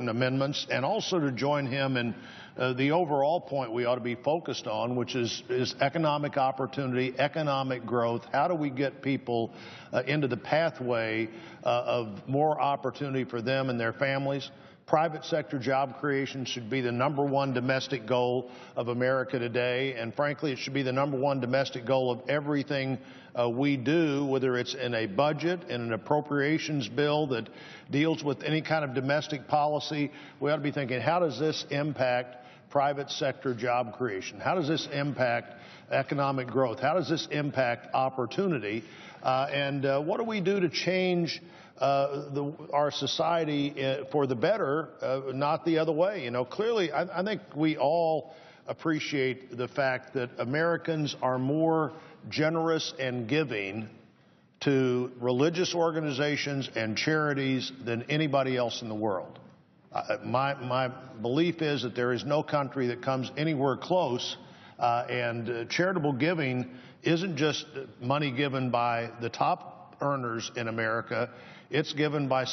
important amendments, and also to join him in the overall point we ought to be focused on, which is economic opportunity, economic growth. How do we get people into the pathway of more opportunity for them and their families? Private sector job creation should be the #1 domestic goal of America today, and frankly, it should be the #1 domestic goal of everything we do, whether it's in a budget, in an appropriations bill that deals with any kind of domestic policy. We ought to be thinking, how does this impact private sector job creation? How does this impact economic growth? How does this impact opportunity? And what do we do to change our society for the better, not the other way? You know, clearly, I think we all appreciate the fact that Americans are more generous and giving to religious organizations and charities than anybody else in the world. My belief is that there is no country that comes anywhere close, and charitable giving isn't just money given by the top earners in America. It's given by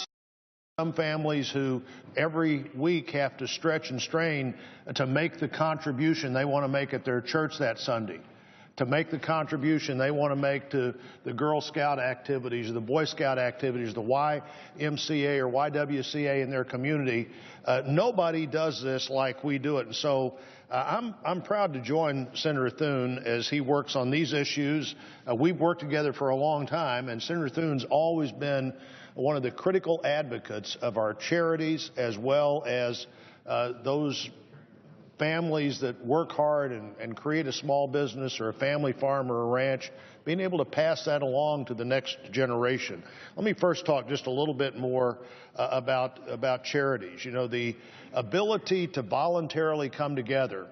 some families who every week have to stretch and strain to make the contribution they want to make at their church that Sunday, to make the contribution they want to make to the Girl Scout activities, the Boy Scout activities, the YMCA or YWCA in their community. Nobody does this like we do it. And so I'm proud to join Senator Thune as he works on these issues. We've worked together for a long time, and Senator Thune's always been one of the critical advocates of our charities, as well as those families that work hard and create a small business or a family farm or a ranch, being able to pass that along to the next generation. Let me first talk just a little bit more about charities. You know, the ability to voluntarily come together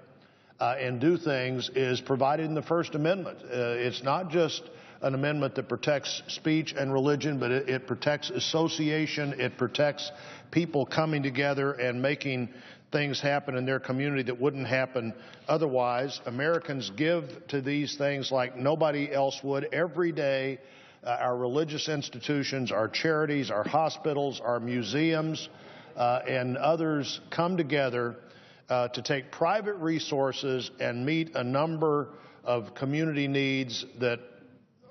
and do things is provided in the First Amendment. It's not just an amendment that protects speech and religion, but it protects association. It protects people coming together and making things happen in their community that wouldn't happen otherwise. Americans give to these things like nobody else would every day. Our religious institutions, our charities, our hospitals, our museums, and others come together to take private resources and meet a number of community needs that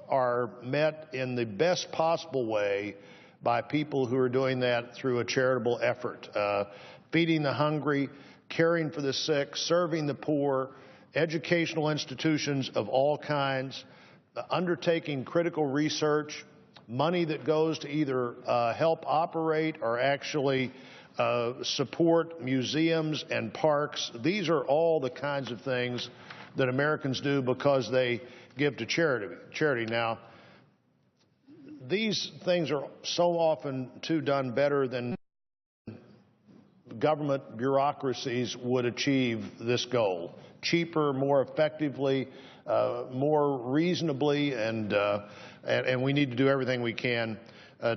are met in the best possible way by people who are doing that through a charitable effort. Feeding the hungry, caring for the sick, serving the poor, educational institutions of all kinds, undertaking critical research, money that goes to either help operate or actually support museums and parks. These are all the kinds of things that Americans do because they give to charity. Now, these things are so often done better than government bureaucracies would achieve this goal. Cheaper, more effectively, more reasonably, and we need to do everything we can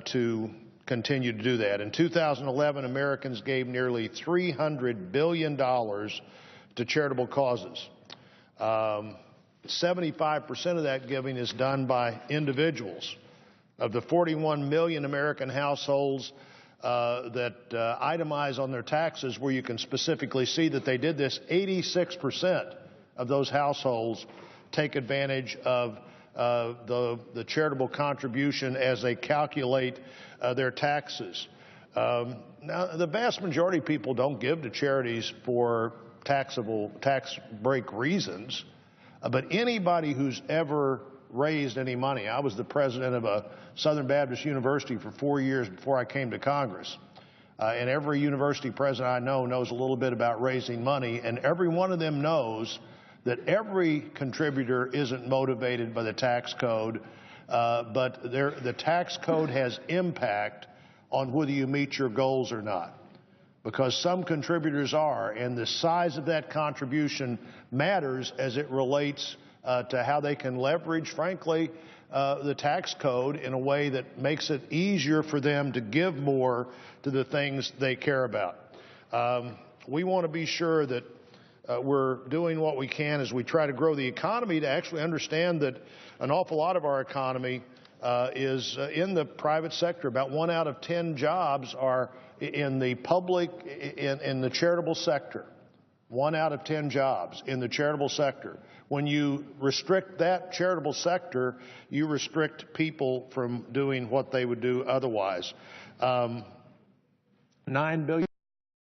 to continue to do that. In 2011, Americans gave nearly $300 billion to charitable causes. 75% of that giving is done by individuals. Of the 41 million American households that itemize on their taxes, where you can specifically see that they did this, 86% of those households take advantage of the charitable contribution as they calculate their taxes. Now, the vast majority of people don't give to charities for tax break reasons, but anybody who's ever raised any money. I was the president of a Southern Baptist university for 4 years before I came to Congress. And every university president I know knows a little bit about raising money, and every one of them knows that every contributor isn't motivated by the tax code, but the tax code has impact on whether you meet your goals or not. Because some contributors are, and the size of that contribution matters as it relates to how they can leverage, frankly, the tax code in a way that makes it easier for them to give more to the things they care about. We want to be sure that we're doing what we can as we try to grow the economy, to actually understand that an awful lot of our economy is in the private sector. About 1 out of 10 jobs are in the public, in the charitable sector. 1 out of 10 jobs in the charitable sector. When you restrict that charitable sector, you restrict people from doing what they would do otherwise. $9 billion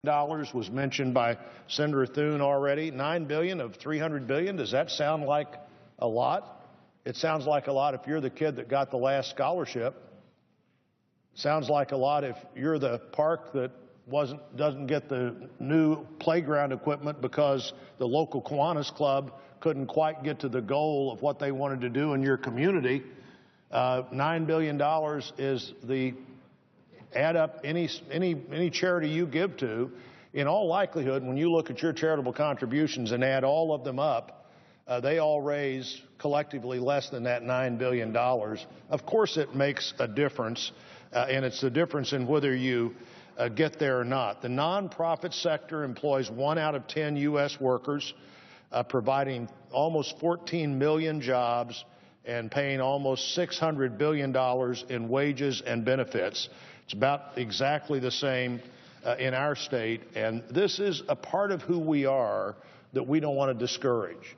was mentioned by Senator Thune already. $9 billion of $300 billion. Does that sound like a lot? It sounds like a lot if you're the kid that got the last scholarship. Sounds like a lot if you're the park that doesn't get the new playground equipment because the local Kiwanis Club couldn't quite get to the goal of what they wanted to do in your community. $9 billion is the add up any charity you give to. In all likelihood, when you look at your charitable contributions and add all of them up, they all raise collectively less than that $9 billion. Of course it makes a difference, and it's the difference in whether you get there or not. The nonprofit sector employs 1 out of 10 U.S. workers, providing almost 14 million jobs and paying almost $600 billion in wages and benefits. It's about exactly the same in our state, and this is a part of who we are that we don't want to discourage.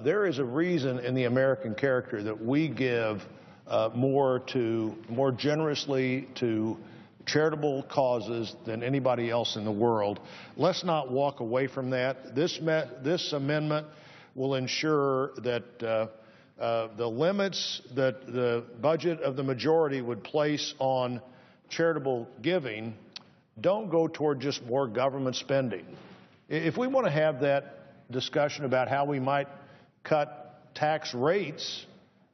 There is a reason in the American character that we give more generously to charitable causes than anybody else in the world. Let's not walk away from that. This amendment will ensure that the limits that the budget of the majority would place on charitable giving don't go toward just more government spending. If we want to have that discussion about how we might cut tax rates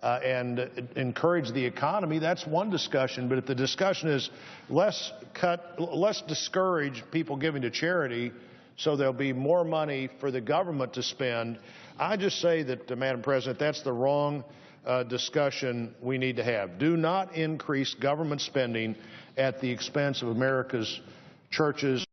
and encourage the economy, that's one discussion. But if the discussion is let's discourage people giving to charity so there'll be more money for the government to spend, I just say that, Madam President, that's the wrong discussion we need to have. Do not increase government spending at the expense of America's churches.